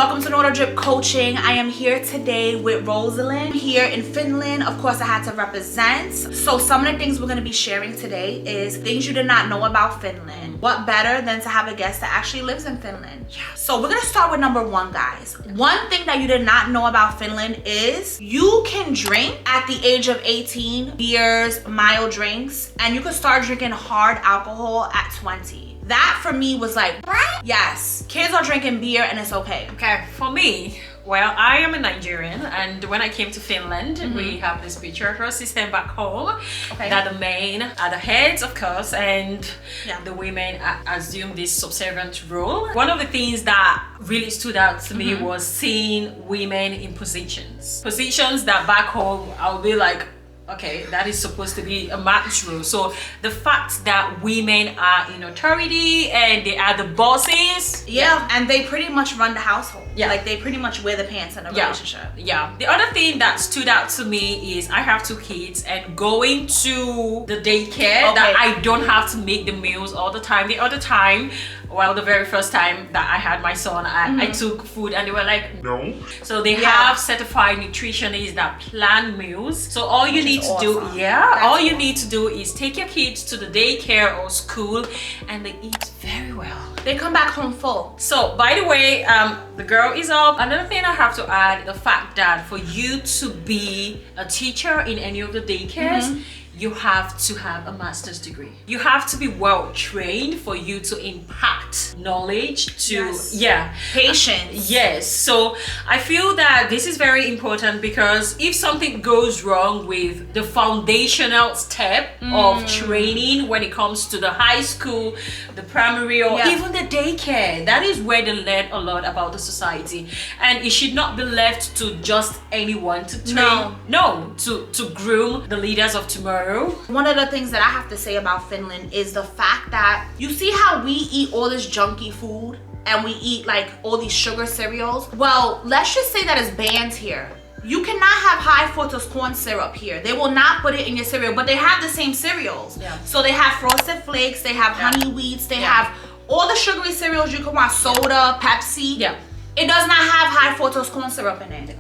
welcome to Nordic Dip Coaching. I am here today with Rosalind here in Finland. Of course, I had to represent. So some of the things we're going to be sharing today is things you did not know about Finland. What better than to have a guest that actually lives in Finland? Yeah. So we're going to start with number one, guys. One thing that you did not know about Finland is you can drink at the age of 18, beers, mild drinks, and you can start drinking hard alcohol at 20. That for me was like, what? Yes, kids are drinking beer and it's okay. Okay, for me, well, I am a Nigerian, and when I came to Finland, we have this patriarchal system back home that the men are the heads, of course, and the women assume this subservient role. One of the things that really stood out to me was seeing women in positions that back home I'll be like, okay, that is supposed to be a man's role. So the fact that women are in authority and they are the bosses. Yeah, and they pretty much run the household. Yeah. Like they pretty much wear the pants in a relationship. Yeah. The other thing that stood out to me is I have 2 kids and going to the daycare that I don't have to make the meals all the time. The other time, well, the very first time that I had my son, I took food and they were like, no. So they have certified nutritionists that plan meals. So all you need to do, all you need to do is take your kids to the daycare or school and they eat very well. They come back home full. So by the way, the girl is up. Another thing I have to add, the fact that for you to be a teacher in any of the daycares, you have to have a master's degree. You have to be well trained for you to impact knowledge to patience. Yes. So I feel that this is very important because if something goes wrong with the foundational step of training when it comes to the high school, the primary, or even the daycare, that is where they learn a lot about the society. And it should not be left to just anyone to train. No, to groom the leaders of tomorrow. One of the things that I have to say about Finland is the fact that you see how we eat all this junky food and we eat like all these sugar cereals. Well, let's just say that it's banned here. You cannot have high fructose corn syrup here. They will not put it in your cereal, but they have the same cereals. So they have Frosted Flakes, they have Honey Wheats, they have all the sugary cereals you can want, soda, Pepsi. It does not have high fructose corn syrup in it.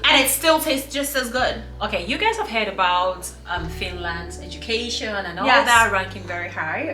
And it still tastes just as good. Okay, you guys have heard about Finland's education and all that ranking very high.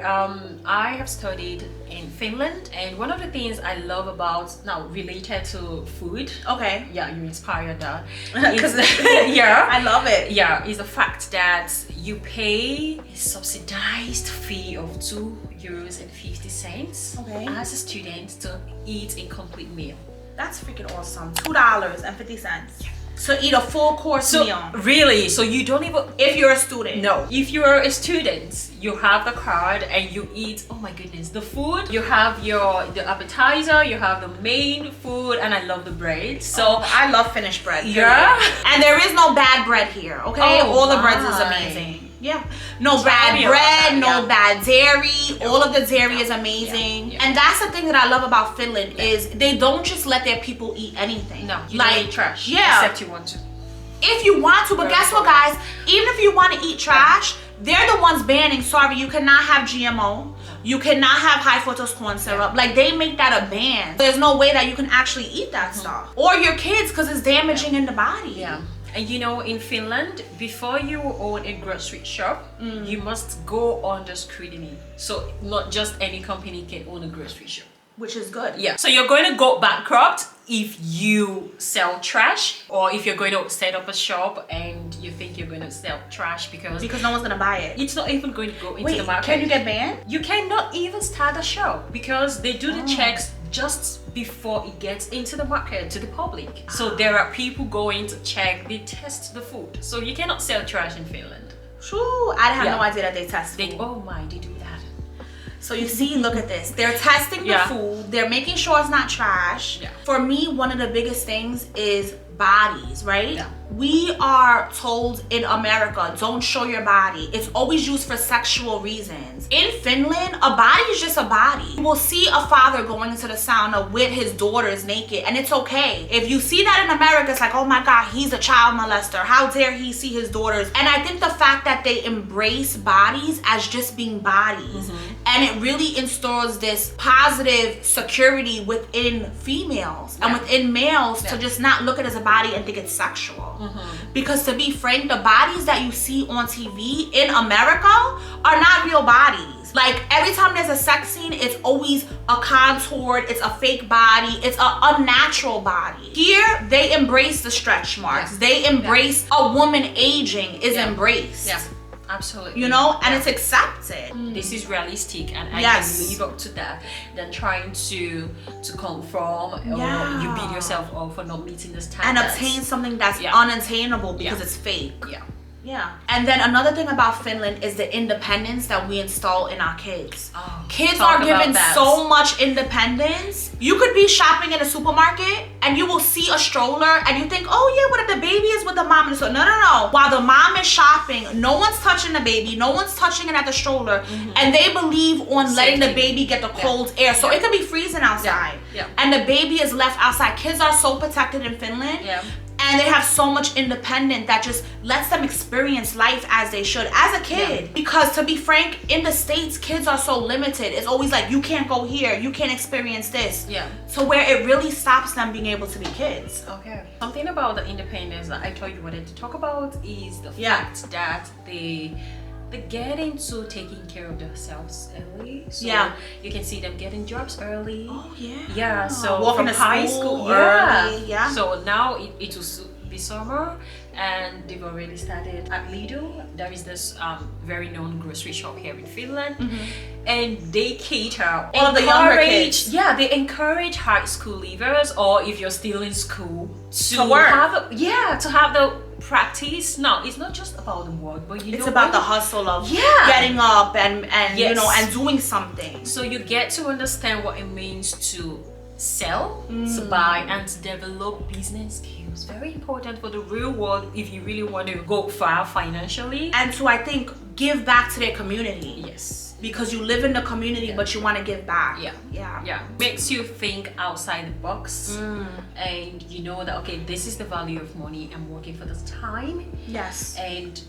I have studied in Finland, and one of the things I love about, now related to food. Okay. Yeah, you inspired that. I love it. Yeah, is the fact that you pay a subsidized fee of €2.50 as a student to eat a complete meal. That's freaking awesome. $2.50 to eat a full course meal. Really? So you don't even, if you're a student? No. If you're a student, you have the card and you eat, oh my goodness, the food. You have the appetizer, you have the main food, and I love the bread. So I love Finnish bread. Yeah. And there is no bad bread here, okay? All the bread is amazing. Yeah. No bad bread, no bad dairy. All of the dairy is amazing. And that's the thing that I love about Finland is they don't just let their people eat anything. No, you don't eat trash. Except you want to. If you want to, but guess what, guys? Even if you want to eat trash, they're the ones banning, sorry, you cannot have GMO. You cannot have high fructose corn syrup. Like they make that a ban. There's no way that you can actually eat that stuff. Or your kids, because it's damaging in the body. Yeah. And you know, in Finland, before you own a grocery shop, you must go under scrutiny. So not just any company can own a grocery shop. Which is good. Yeah. So you're going to go bankrupt if you sell trash, or if you're going to set up a shop and you think you're going to sell trash because no one's going to buy it. It's not even going to go into the market. Can you get banned? You cannot even start a shop because they do the checks just before it gets into the market to the public. So there are people going to check, they test the food. So you cannot sell trash in Finland. True. I had no idea that they test food. They do that. So you see, look at this. They're testing the food. They're making sure it's not trash. For me, one of the biggest things is bodies, right? We are told in America, don't show your body. It's always used for sexual reasons. In Finland, a body is just a body. You will see a father going into the sauna with his daughters naked, and it's okay. If you see that in America, it's like, oh my God, he's a child molester. How dare he see his daughters? And I think the fact that they embrace bodies as just being bodies And it really installs this positive security within females and within males to just not look at it as a body and think it's sexual. Because to be frank, the bodies that you see on TV in America are not real bodies. Like every time there's a sex scene, it's always a contoured, it's a fake body, it's an unnatural body. Here, they embrace the stretch marks. They embrace a woman aging is embraced. Yeah. Absolutely. You know, and it's accepted. This is realistic, and I can live up to that than trying to conform or you beat yourself up for not meeting the standards. And obtain something that's unattainable because it's fake. Yeah. And then another thing about Finland is the independence that we install in our kids. Kids are given so much independence. You could be shopping in a supermarket and you will see a stroller and you think, oh yeah, what if the baby is with the mom? So no. While the mom is shopping, no one's touching the baby, no one's touching it at the stroller. And they believe on letting the baby get the cold air. So it could be freezing outside. And the baby is left outside. Kids are so protected in Finland. And they have so much independence that just lets them experience life as they should as a kid. Because to be frank, in the States, kids are so limited. It's always like, you can't go here, you can't experience this. So where it really stops them being able to be kids. Something about the independence that I told you wanted to talk about is the fact that they get into taking care of themselves early. So you can see them getting jobs early. So walking from to high school early. So now it will be summer and they've already started at Lidl. There is this very known grocery shop here in Finland, and they cater all the younger kids. They encourage high school leavers, or if you're still in school, to work. To have the practice. No, it's not just about the work, but it's about the hustle of getting up and you know, and doing something. So you get to understand what it means to sell, to buy, and to develop business skills. Very important for the real world if you really want to go far financially. And to, I think, give back to their community. Because you live in the community, but you want to give back. Makes you think outside the box, and you know that, okay, this is the value of money. I'm working for this time. And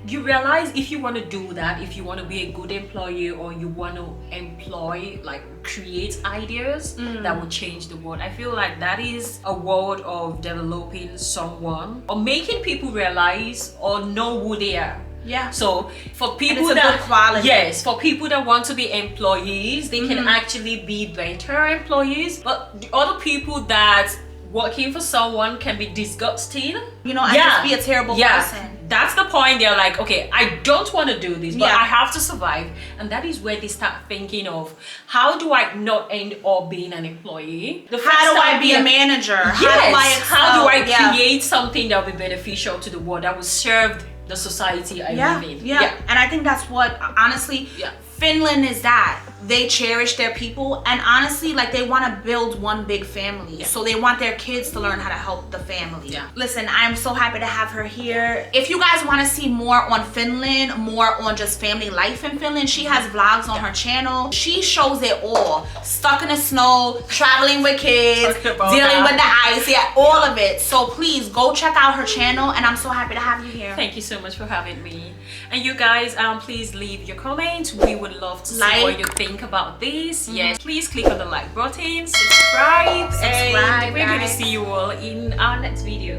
you realize if you want to do that, if you want to be a good employee, or you want to employ, like, create ideas that will change the world. I feel like that is a world of developing someone or making people realize or know who they are. So for people for people that want to be employees, they can actually be better employees. But the other people that working for someone can be disgusting, you know, and just be a terrible person. That's the point. They're like, okay, I don't want to do this, but I have to survive. And that is where they start thinking of, how do I not end up being an employee? How do I be a manager? How do I create something that will be beneficial to the world, that will serve the society I live in? And I think that's what, honestly, Finland is that. They cherish their people, and honestly, like, they want to build one big family. So they want their kids to learn how to help the family. Listen, I'm so happy to have her here. If you guys want to see more on Finland, more on just family life in Finland, she has vlogs on her channel. She shows it all. Stuck in the snow, traveling with kids, dealing with the ice, all of it. So please go check out her channel, and I'm so happy to have you here. Thank you so much for having me. And you guys, please leave your comments. We would love to see what you think about this. Please click on the like button, subscribe, and we're going to see you all in our next video.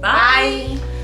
Bye.